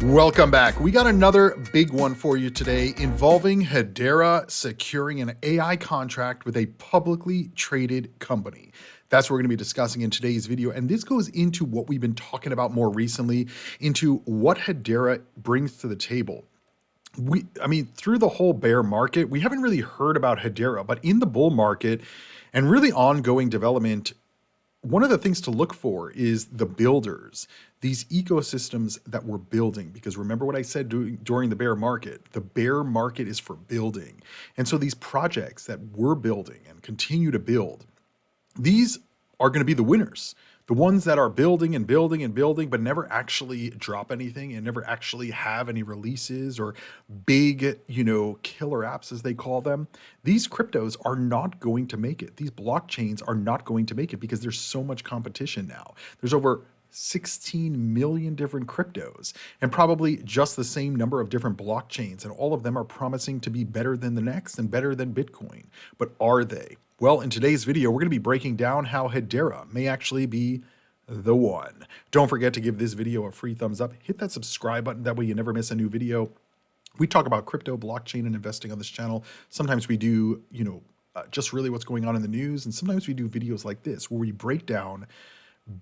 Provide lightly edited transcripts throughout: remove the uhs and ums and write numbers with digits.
Welcome back. We got another big one for you today involving Hedera securing an AI contract with a publicly traded company. That's what we're going to be discussing in today's video. And this goes into what we've been talking about more recently, into what Hedera brings to the table. Through the whole bear market, we haven't really heard about Hedera, but in the bull market and really ongoing development, one of the things to look for is the builders, these ecosystems that we're building. Because remember what I said during the bear market is for building. And so these projects that we're building and continue to build, these are going to be the winners. The ones that are building and building and building, but never actually drop anything and never actually have any releases or big, killer apps as they call them. These cryptos are not going to make it. These blockchains are not going to make it because there's so much competition now. There's over 16 million different cryptos and probably just the same number of different blockchains. And all of them are promising to be better than the next and better than Bitcoin. But are they? Well, in today's video, we're going to be breaking down how Hedera may actually be the one. Don't forget to give this video a free thumbs up. Hit that subscribe button. That way you never miss a new video. We talk about crypto, blockchain, and investing on this channel. Sometimes we do, just really what's going on in the news. And sometimes we do videos like this where we break down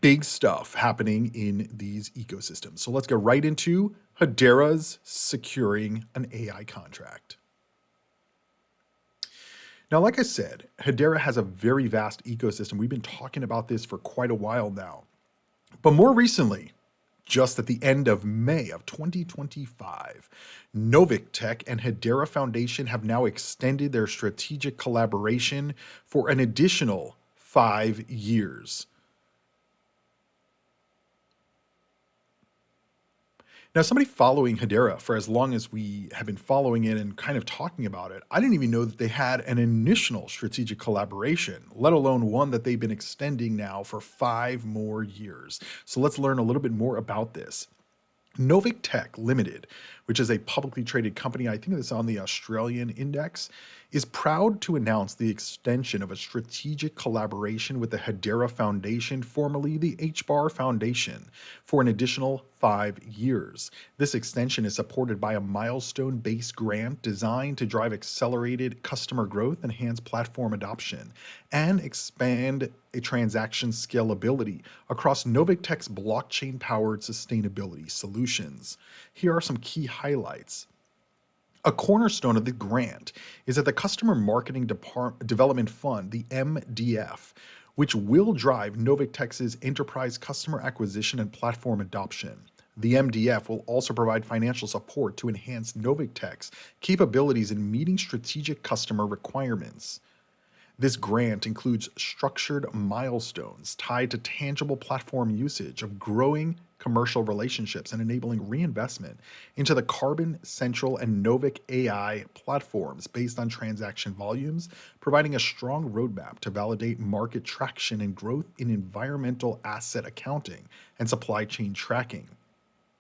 big stuff happening in these ecosystems. So let's go right into Hedera's securing an AI contract. Now, like I said, Hedera has a very vast ecosystem. We've been talking about this for quite a while now. But more recently, just at the end of May of 2025, Novik Tech and Hedera Foundation have now extended their strategic collaboration for an additional 5 years. Now, somebody following Hedera for as long as we have been following it and kind of talking about it, I didn't even know that they had an initial strategic collaboration, let alone one that they've been extending now for 5 more years. So let's learn a little bit more about this. Novik Tech Limited, which is a publicly traded company, I think it's on the Australian index, is proud to announce the extension of a strategic collaboration with the Hedera Foundation, formerly the HBAR Foundation, for an additional 5 years. This extension is supported by a milestone-based grant designed to drive accelerated customer growth, enhance platform adoption, and expand a transaction scalability across Novik Tech's blockchain-powered sustainability solutions. Here are some key highlights. A cornerstone of the grant is that the Customer Marketing Development Fund, the MDF, which will drive Novik Tech's enterprise customer acquisition and platform adoption. The MDF will also provide financial support to enhance Novik Tech's capabilities in meeting strategic customer requirements. This grant includes structured milestones tied to tangible platform usage of growing commercial relationships and enabling reinvestment into the Carbon, Central, and Novik AI platforms based on transaction volumes, providing a strong roadmap to validate market traction and growth in environmental asset accounting and supply chain tracking.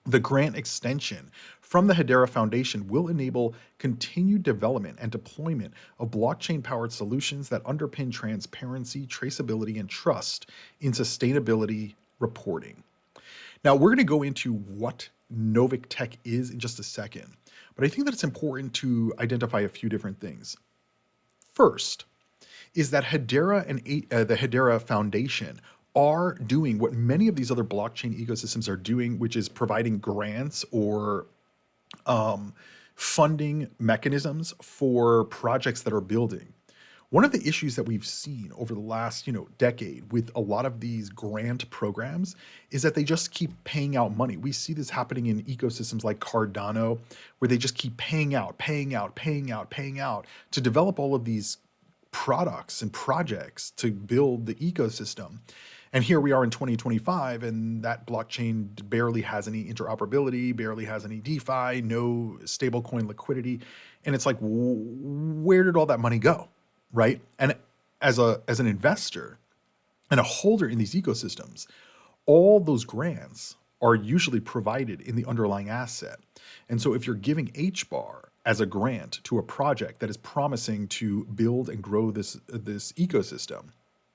The grant extension from the Hedera Foundation will enable continued development and deployment of blockchain-powered solutions that underpin transparency, traceability, and trust in sustainability reporting. Now, we're going to go into what Novik Tech is in just a second, but I think that it's important to identify a few different things. First is that Hedera and the Hedera Foundation are doing what many of these other blockchain ecosystems are doing, which is providing grants or funding mechanisms for projects that are building. One of the issues that we've seen over the last, decade with a lot of these grant programs is that they just keep paying out money. We see this happening in ecosystems like Cardano, where they just keep paying out to develop all of these products and projects to build the ecosystem. And here we are in 2025, and that blockchain barely has any interoperability, barely has any DeFi, no stablecoin liquidity. And it's like, where did all that money go, right? And as an investor and a holder in these ecosystems, all those grants are usually provided in the underlying asset. And so if you're giving HBAR as a grant to a project that is promising to build and grow this ecosystem,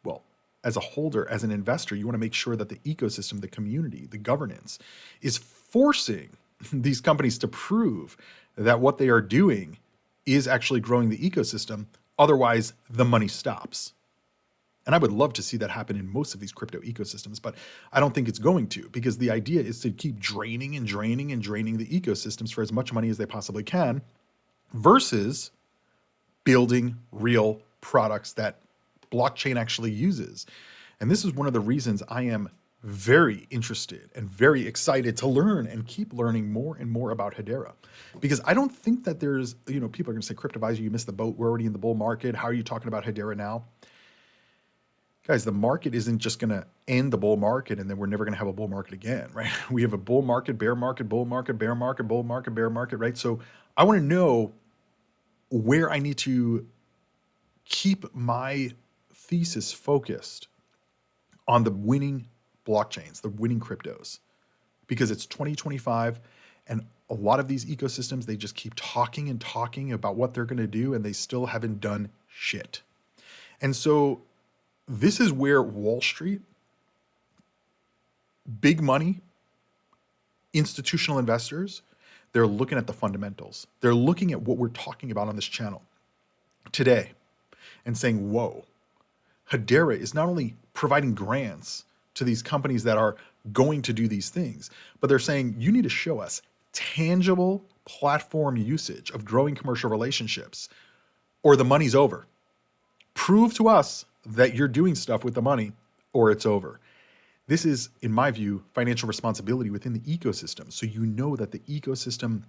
well, as a holder, as an investor, you want to make sure that the ecosystem, the community, the governance is forcing these companies to prove that what they are doing is actually growing the ecosystem. Otherwise, the money stops. And I would love to see that happen in most of these crypto ecosystems, but I don't think it's going to, because the idea is to keep draining and draining and draining the ecosystems for as much money as they possibly can versus building real products that blockchain actually uses. And this is one of the reasons I am very interested and very excited to learn and keep learning more and more about Hedera. Because I don't think that there's, people are going to say, Cryptoviser, you missed the boat. We're already in the bull market. How are you talking about Hedera now? Guys, the market isn't just going to end the bull market and then we're never going to have a bull market again, right? We have a bull market, bear market, bull market, bear market, bull market, bear market, right? So I want to know where I need to keep my thesis focused on the winning blockchains, the winning cryptos, because it's 2025 and a lot of these ecosystems, they just keep talking and talking about what they're going to do and they still haven't done shit. And so this is where Wall Street, big money, institutional investors, they're looking at the fundamentals. They're looking at what we're talking about on this channel today and saying, whoa, Hedera is not only providing grants to these companies that are going to do these things, but they're saying, you need to show us tangible platform usage of growing commercial relationships or the money's over. Prove to us that you're doing stuff with the money or it's over. This is, in my view, financial responsibility within the ecosystem. So you know that the ecosystem,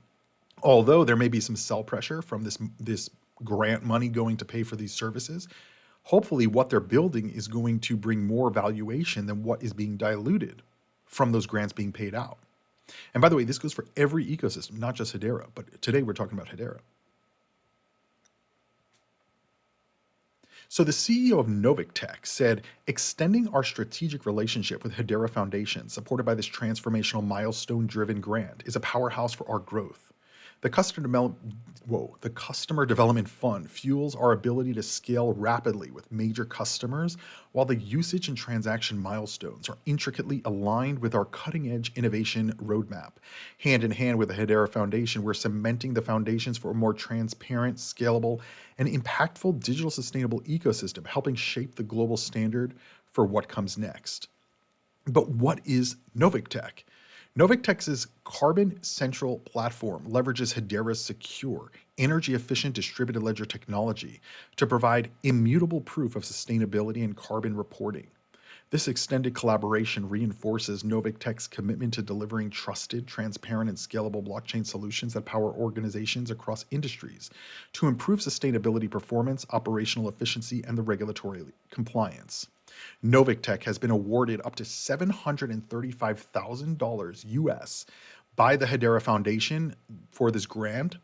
although there may be some sell pressure from this grant money going to pay for these services, hopefully what they're building is going to bring more valuation than what is being diluted from those grants being paid out. And by the way, this goes for every ecosystem, not just Hedera, but today we're talking about Hedera. So the CEO of Novik Tech said, extending our strategic relationship with Hedera Foundation, supported by this transformational milestone-driven grant, is a powerhouse for our growth. The Customer Development Fund fuels our ability to scale rapidly with major customers, while the usage and transaction milestones are intricately aligned with our cutting-edge innovation roadmap. Hand in hand with the Hedera Foundation, we're cementing the foundations for a more transparent, scalable, and impactful digital sustainable ecosystem, helping shape the global standard for what comes next. But what is Novik Tech? Novik Tech's Carbon Central platform leverages Hedera's secure, energy-efficient distributed ledger technology to provide immutable proof of sustainability and carbon reporting. This extended collaboration reinforces Novik Tech's commitment to delivering trusted, transparent, and scalable blockchain solutions that power organizations across industries to improve sustainability performance, operational efficiency, and the regulatory compliance. Novik Tech has been awarded up to $735,000 US by the Hedera Foundation for this grant,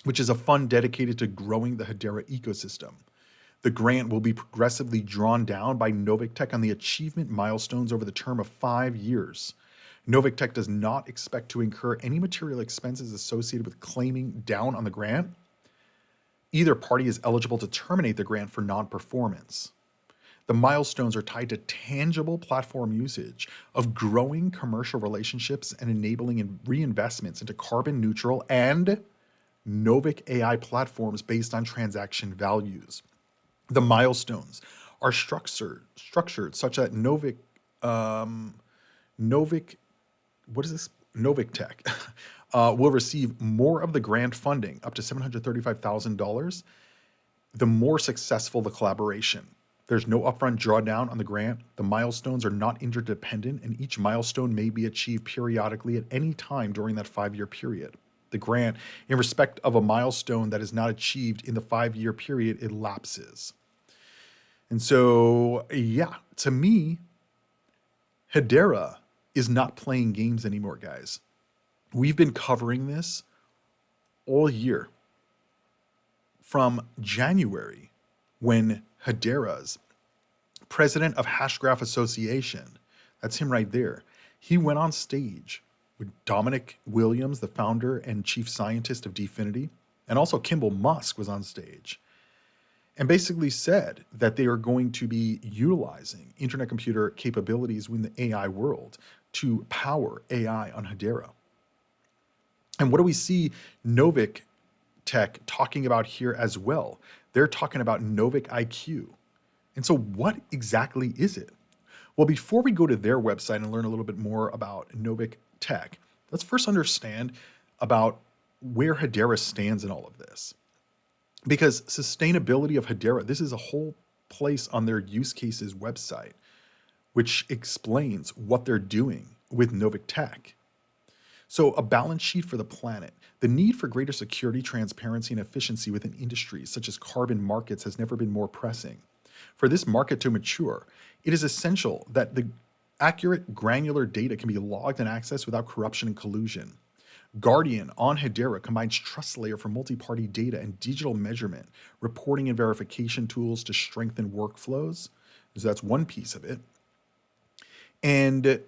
which is a fund dedicated to growing the Hedera ecosystem. The grant will be progressively drawn down by Novik Tech on the achievement milestones over the term of 5 years. Novik Tech does not expect to incur any material expenses associated with claiming down on the grant. Either party is eligible to terminate the grant for non-performance. The milestones are tied to tangible platform usage of growing commercial relationships and enabling reinvestments into carbon neutral and Novik AI platforms based on transaction values. The milestones are structured such that Novik Tech will receive more of the grant funding, up to $735,000, the more successful the collaboration. There's no upfront drawdown on the grant. The milestones are not interdependent, and each milestone may be achieved periodically at any time during that 5-year period. The grant, in respect of a milestone that is not achieved in the 5-year period, it lapses. And so, yeah, to me, Hedera is not playing games anymore, guys. We've been covering this all year. From January, when Hedera's president of Hashgraph Association, that's him right there, he went on stage with Dominic Williams, the founder and chief scientist of Dfinity, and also Kimball Musk was on stage, and basically said that they are going to be utilizing internet computer capabilities within the AI world to power AI on Hedera. And what do we see Novik Tech talking about here as well? They're talking about Novik IQ. And so, what exactly is it? Well, before we go to their website and learn a little bit more about Novik Tech, let's first understand about where Hedera stands in all of this. Because sustainability of Hedera, this is a whole place on their use cases website, which explains what they're doing with Novik Tech. So, a balance sheet for the planet. The need for greater security, transparency, and efficiency within industries such as carbon markets has never been more pressing. For this market to mature, it is essential that the accurate, granular data can be logged and accessed without corruption and collusion. Guardian on Hedera combines trust layer for multi-party data and digital measurement, reporting and verification tools to strengthen workflows. So that's one piece of it. And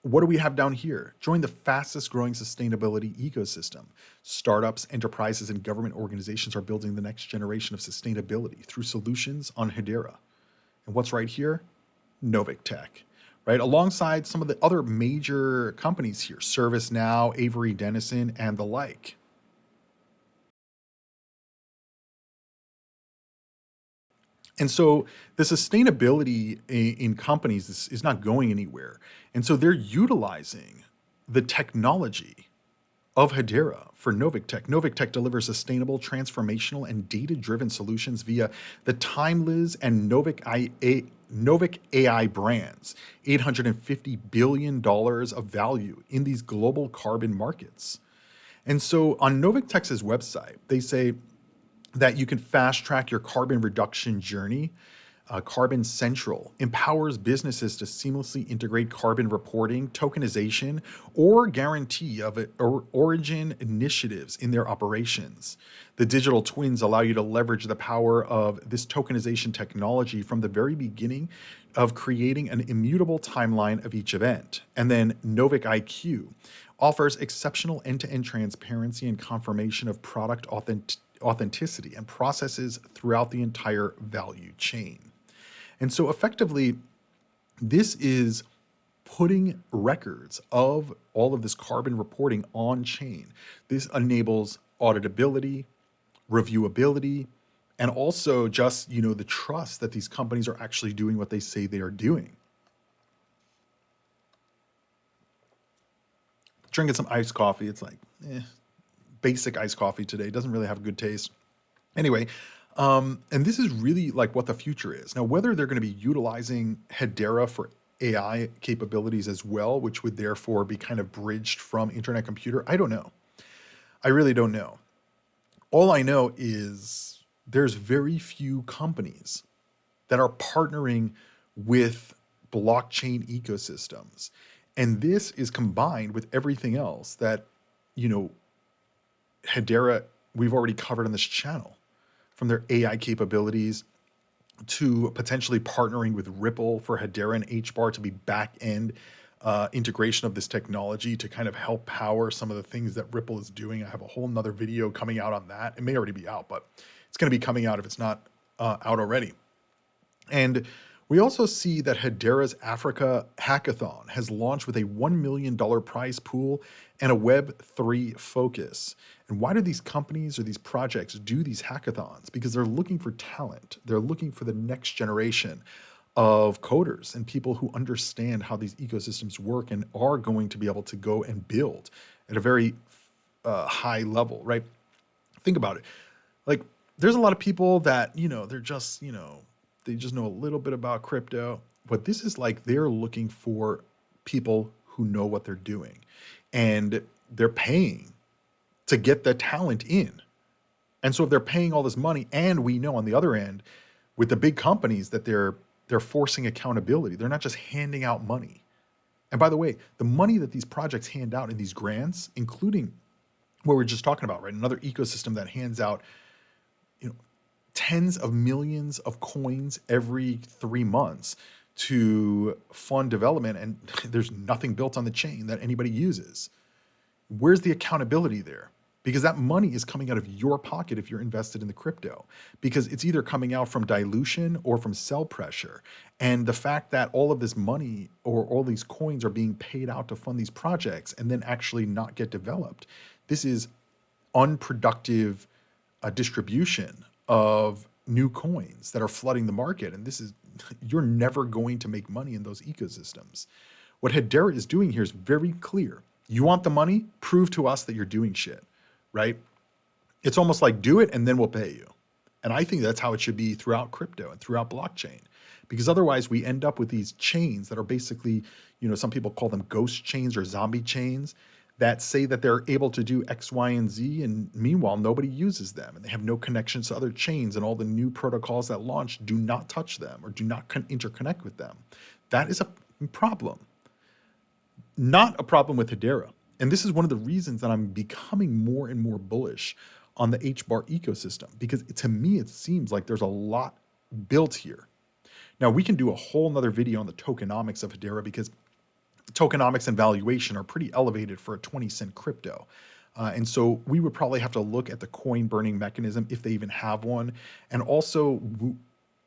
what do we have down here? Join the fastest growing sustainability ecosystem. Startups, enterprises, and government organizations are building the next generation of sustainability through solutions on Hedera. And what's right here? Novik Tech, right? Alongside some of the other major companies here, ServiceNow, Avery Dennison, and the like. And so the sustainability in companies is not going anywhere. And so they're utilizing the technology of Hedera for Novik Tech. Novik Tech delivers sustainable, transformational, and data-driven solutions via the Timeliz and Novik AI brands, $850 billion of value in these global carbon markets. And so on Novik Tech's website, they say that you can fast track your carbon reduction journey. Carbon Central empowers businesses to seamlessly integrate carbon reporting, tokenization, or guarantee of origin initiatives in their operations. The digital twins allow you to leverage the power of this tokenization technology from the very beginning of creating an immutable timeline of each event. And then Novik IQ offers exceptional end-to-end transparency and confirmation of product authenticity and processes throughout the entire value chain. And so effectively, this is putting records of all of this carbon reporting on chain. This enables auditability, reviewability, and also just, the trust that these companies are actually doing what they say they are doing. Drinking some iced coffee, it's like, basic iced coffee today. Doesn't really have a good taste. Anyway, and this is really like what the future is. Now, whether they're going to be utilizing Hedera for AI capabilities as well, which would therefore be kind of bridged from internet computer, I don't know. I really don't know. All I know is there's very few companies that are partnering with blockchain ecosystems. And this is combined with everything else that, you know, Hedera, we've already covered on this channel, from their AI capabilities to potentially partnering with Ripple for Hedera and HBAR to be back end integration of this technology to kind of help power some of the things that Ripple is doing. I have a whole nother video coming out on that. It may already be out, but it's going to be coming out if it's not out already. And we also see that Hedera's Africa Hackathon has launched with a $1 million prize pool and a Web3 focus. And why do these companies or these projects do these hackathons? Because they're looking for talent. They're looking for the next generation of coders and people who understand how these ecosystems work and are going to be able to go and build at a very high level, right? Think about it. Like, there's a lot of people that, they're just, they just know a little bit about crypto, but this is like they're looking for people who know what they're doing, and they're paying to get the talent in. And so if they're paying all this money, and we know on the other end with the big companies that they're forcing accountability, they're not just handing out money. And by the way, the money that these projects hand out in these grants, including what we're just talking about, right? Another ecosystem that hands out, tens of millions of coins every 3 months to fund development, and there's nothing built on the chain that anybody uses. Where's the accountability there? because that money is coming out of your pocket if you're invested in the crypto, because it's either coming out from dilution or from sell pressure. And the fact that all of this money or all these coins are being paid out to fund these projects and then actually not get developed, this is unproductive distribution of new coins that are flooding the market. And this is, you're never going to make money in those ecosystems. What Hedera is doing here is very clear. You want the money? Prove to us that you're doing shit, right? It's almost like do it and then we'll pay you. And I think that's how it should be throughout crypto and throughout blockchain, because otherwise we end up with these chains that are basically, some people call them ghost chains or zombie chains that say that they're able to do X, Y, and Z. And meanwhile, nobody uses them and they have no connections to other chains, and all the new protocols that launch do not touch them or do not interconnect with them. That is a problem. Not a problem with Hedera. And this is one of the reasons that I'm becoming more and more bullish on the HBAR ecosystem, because to me, it seems like there's a lot built here. Now, we can do a whole nother video on the tokenomics of Hedera, because tokenomics and valuation are pretty elevated for a 20-cent crypto. And so we would probably have to look at the coin burning mechanism, if they even have one. And also,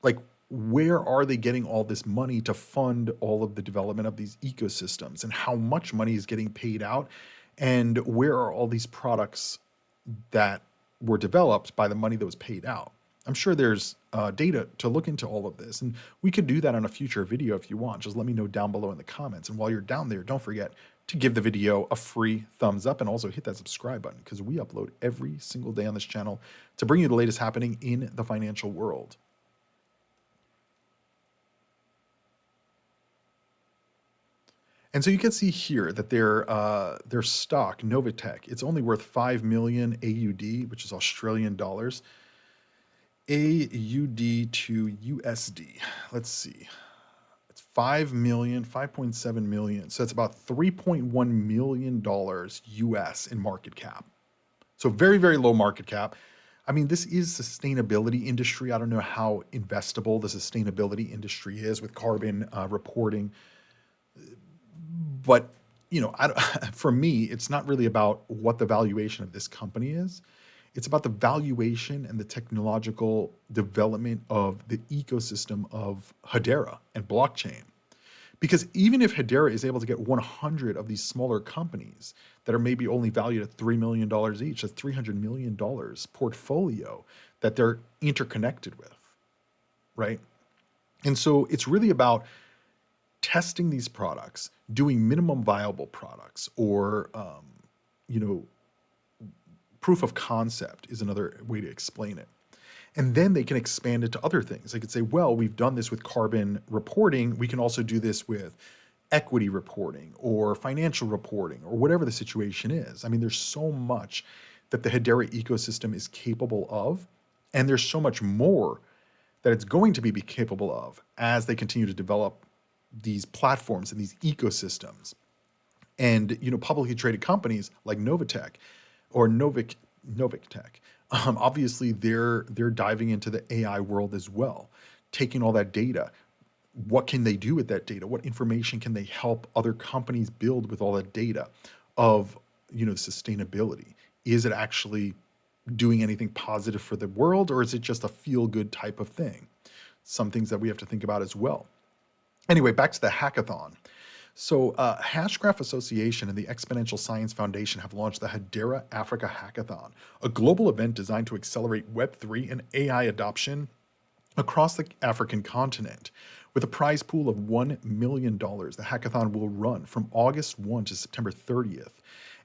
like, where are they getting all this money to fund all of the development of these ecosystems, and how much money is getting paid out, and where are all these products that were developed by the money that was paid out? I'm sure there's data to look into all of this, and we could do that on a future video if you want. Just let me know down below in the comments. And while you're down there, don't forget to give the video a free thumbs up, and also hit that subscribe button, because we upload every single day on this channel to bring you the latest happening in the financial world. And so you can see here that their stock, Novitech, it's only worth 5 million AUD, which is Australian dollars. AUD to USD. Let's see. It's 5 million, 5.7 million. So it's about $3.1 million US in market cap. So very, very low market cap. I mean, this is sustainability industry. I don't know how investable the sustainability industry is with carbon reporting. But, for me, it's not really about what the valuation of this company is. It's about the valuation and the technological development of the ecosystem of Hedera and blockchain. Because even if Hedera is able to get 100 of these smaller companies that are maybe only valued at $3 million each, that's $300 million portfolio that they're interconnected with, right? And so it's really about testing these products, doing minimum viable products, or, proof of concept is another way to explain it. And then they can expand it to other things. They could say, well, we've done this with carbon reporting. We can also do this with equity reporting or financial reporting or whatever the situation is. I mean, there's so much that the Hedera ecosystem is capable of, and there's so much more that it's going to be capable of as they continue to develop these platforms and these ecosystems. And, publicly traded companies like Novitech or Novitech, obviously they're diving into the AI world as well, taking all that data. What can they do with that data? What information can they help other companies build with all that data of, sustainability? Is it actually doing anything positive for the world, or is it just a feel-good type of thing? Some things that we have to think about as well. Anyway, back to the hackathon. So Hashgraph Association and the Exponential Science Foundation have launched the Hedera Africa Hackathon, a global event designed to accelerate Web3 and AI adoption across the African continent. With a prize pool of $1 million, the hackathon will run from August 1 to September 30th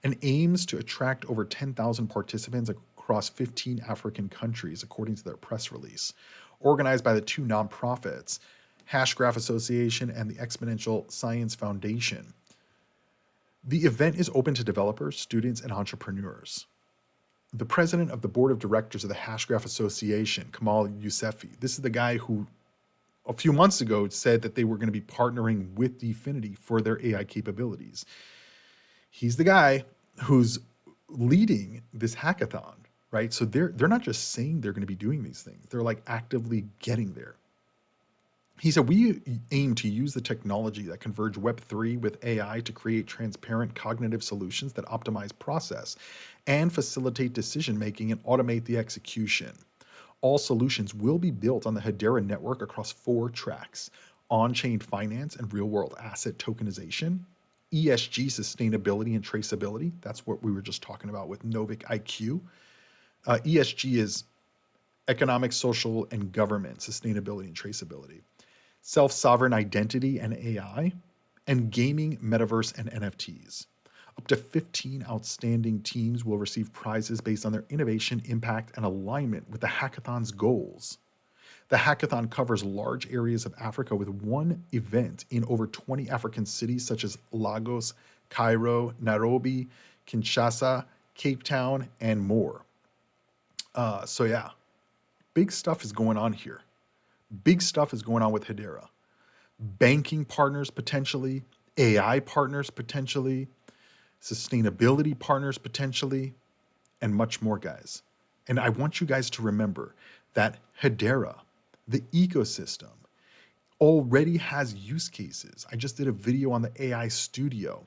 and aims to attract over 10,000 participants across 15 African countries, according to their press release. Organized by the two nonprofits, Hashgraph Association and the Exponential Science Foundation. The event is open to developers, students, and entrepreneurs. The president of the board of directors of the Hashgraph Association, Kamal Yousefi, this is the guy who a few months ago said that they were going to be partnering with Dfinity for their AI capabilities. He's the guy who's leading this hackathon, right? So they're not just saying they're going to be doing these things. They're like actively getting there. He said, we aim to use the technology that converge Web3 with AI to create transparent cognitive solutions that optimize process and facilitate decision making and automate the execution. All solutions will be built on the Hedera network across 4 tracks: on chain finance and real world asset tokenization, ESG sustainability and traceability. That's what we were just talking about with Novik IQ. ESG is economic, social, and government sustainability and traceability, self-sovereign identity and AI, and gaming, metaverse, and NFTs. Up to 15 outstanding teams will receive prizes based on their innovation, impact, and alignment with the hackathon's goals. The hackathon covers large areas of Africa with one event in over 20 African cities such as Lagos, Cairo, Nairobi, Kinshasa, Cape Town, and more. So yeah, big stuff is going on here. Big stuff is going on with Hedera. Banking partners potentially, AI partners potentially, sustainability partners potentially, and much more, guys. And I want you guys to remember that Hedera, the ecosystem, already has use cases. I just did a video on the AI studio.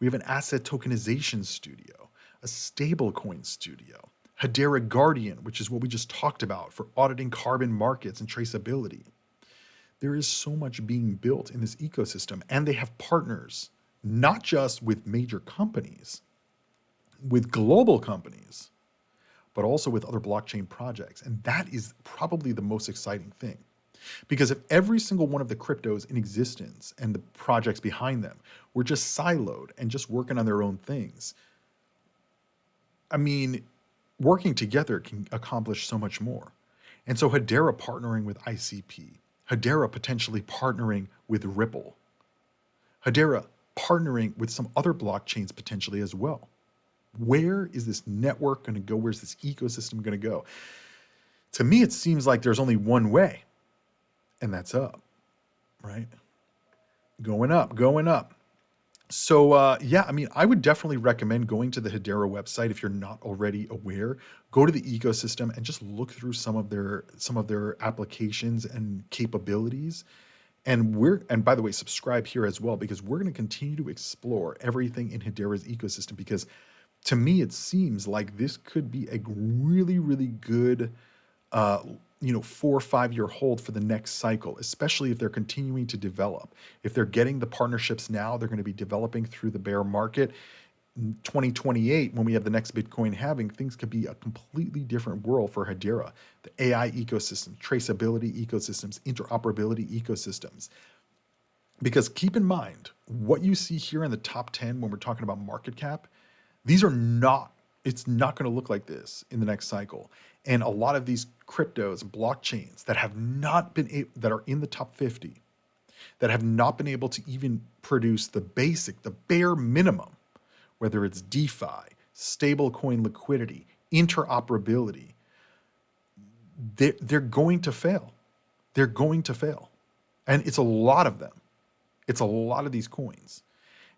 We have an asset tokenization studio, a stablecoin studio, Hedera Guardian, which is what we just talked about for auditing carbon markets and traceability. There is so much being built in this ecosystem, and they have partners, not just with major companies, with global companies, but also with other blockchain projects. And that is probably the most exciting thing. Because if every single one of the cryptos in existence and the projects behind them were just siloed and just working on their own things, I mean, working together can accomplish so much more. And so Hedera partnering with ICP, Hedera potentially partnering with Ripple, Hedera partnering with some other blockchains potentially as well. Where is this network going to go? Where's this ecosystem going to go? To me, it seems like there's only one way, and that's up, right? Going up, going up. So yeah, I mean, I would definitely recommend going to the Hedera website if you're not already aware. Go to the ecosystem and just look through some of their applications and capabilities. And by the way, subscribe here as well because we're going to continue to explore everything in Hedera's ecosystem because to me it seems like this could be a really really good 4 or 5 year hold for the next cycle, especially if they're continuing to develop. If they're getting the partnerships now, they're going to be developing through the bear market. In 2028, when we have the next Bitcoin halving, things could be a completely different world for Hedera. The AI ecosystem, traceability ecosystems, interoperability ecosystems. Because keep in mind, what you see here in the top 10 when we're talking about market cap, these are not, it's not going to look like this in the next cycle. And a lot of these cryptos and blockchains that have not been, that are in the top 50, that have not been able to even produce the basic, the bare minimum, whether it's DeFi, stablecoin liquidity, interoperability, they're going to fail. They're going to fail. And it's a lot of them. It's a lot of these coins.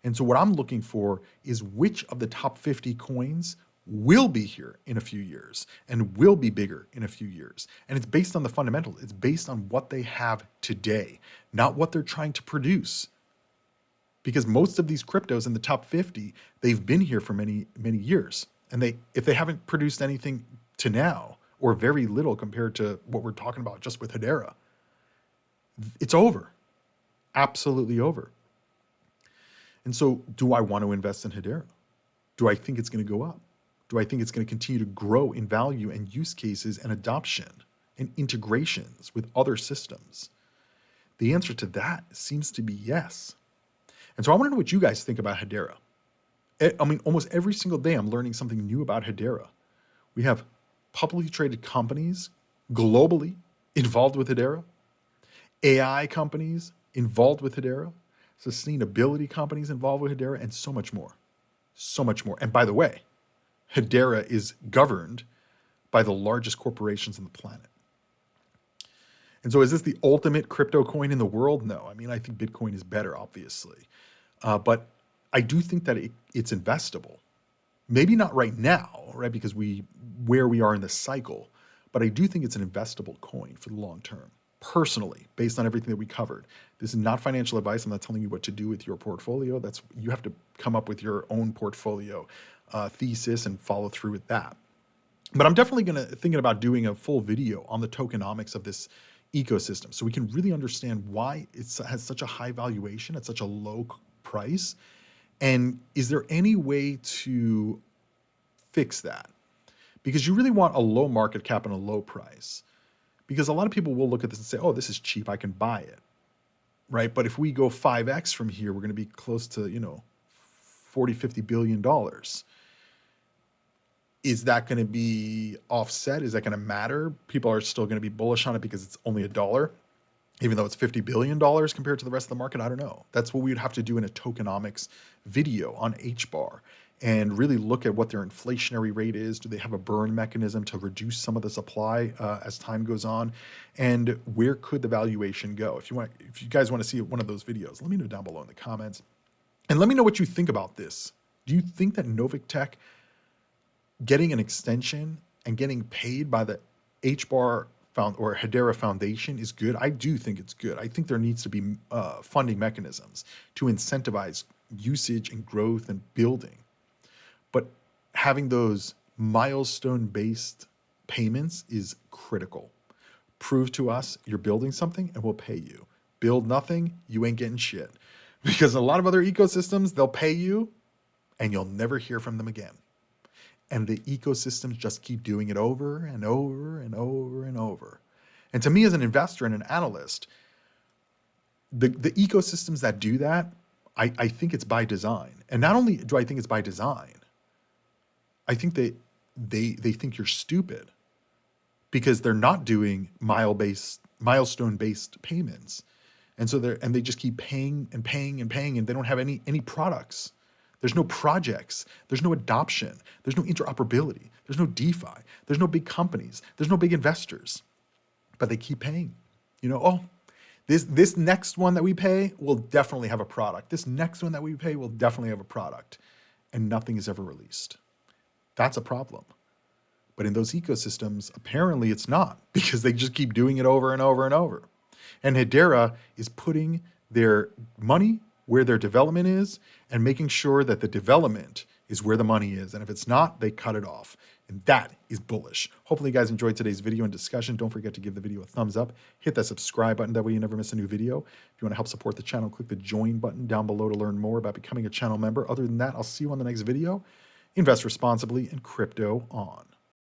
And so what I'm looking for is which of the top 50 coins will be here in a few years and will be bigger in a few years. And it's based on the fundamentals. It's based on what they have today, not what they're trying to produce. Because most of these cryptos in the top 50, they've been here for many, many years. And if they haven't produced anything to now, or very little compared to what we're talking about just with Hedera, it's over. Absolutely over. And so do I want to invest in Hedera? Do I think it's going to go up? Do I think it's going to continue to grow in value and use cases and adoption and integrations with other systems? The answer to that seems to be yes. And so I want to know what you guys think about Hedera. I mean, almost every single day I'm learning something new about Hedera. We have publicly traded companies globally involved with Hedera, AI companies involved with Hedera, sustainability companies involved with Hedera, and so much more. So much more. And by the way, Hedera is governed by the largest corporations on the planet. And so is this the ultimate crypto coin in the world? No. I mean, I think Bitcoin is better, obviously. But I do think that it's investable. Maybe not right now, right? Because where we are in the cycle. But I do think it's an investable coin for the long term. personally, based on everything that we covered. This is not financial advice. I'm not telling you what to do with your portfolio. You have to come up with your own portfolio thesis and follow through with that. But I'm definitely thinking about doing a full video on the tokenomics of this ecosystem, so we can really understand why it has such a high valuation at such a low price, and is there any way to fix that? Because you really want a low market cap and a low price. Because a lot of people will look at this and say, oh, this is cheap, I can buy it, right? But if we go 5x from here, we're going to be close to, 40, $50 billion. Is that going to be offset? Is that going to matter? People are still going to be bullish on it because it's only $1, even though it's $50 billion compared to the rest of the market. I don't know. That's what we would have to do in a tokenomics video on HBAR and really look at what their inflationary rate is. Do they have a burn mechanism to reduce some of the supply as time goes on? And where could the valuation go? If you guys want to see one of those videos, let me know down below in the comments. And let me know what you think about this. Do you think that Novik Tech getting an extension and getting paid by the HBAR or Hedera Foundation is good? I do think it's good. I think there needs to be funding mechanisms to incentivize usage and growth and building. But having those milestone-based payments is critical. Prove to us you're building something and we'll pay you. Build nothing, you ain't getting shit. Because a lot of other ecosystems, they'll pay you and you'll never hear from them again. And the ecosystems just keep doing it over and over and over and over. And to me as an investor and an analyst, the ecosystems that do that, I think it's by design. And not only do I think it's by design, I think they think you're stupid because they're not doing milestone-based payments. And so they just keep paying and paying and paying, and they don't have any products. There's no projects. There's no adoption. There's no interoperability. There's no DeFi. There's no big companies. There's no big investors. But they keep paying. This next one that we pay will definitely have a product. This next one that we pay will definitely have a product. And nothing is ever released. That's a problem. But in those ecosystems, apparently it's not, because they just keep doing it over and over and over. And Hedera is putting their money where their development is and making sure that the development is where the money is. And if it's not, they cut it off. And that is bullish. Hopefully you guys enjoyed today's video and discussion. Don't forget to give the video a thumbs up. Hit that subscribe button. That way you never miss a new video. If you want to help support the channel, click the join button down below to learn more about becoming a channel member. Other than that, I'll see you on the next video. Invest responsibly and crypto on.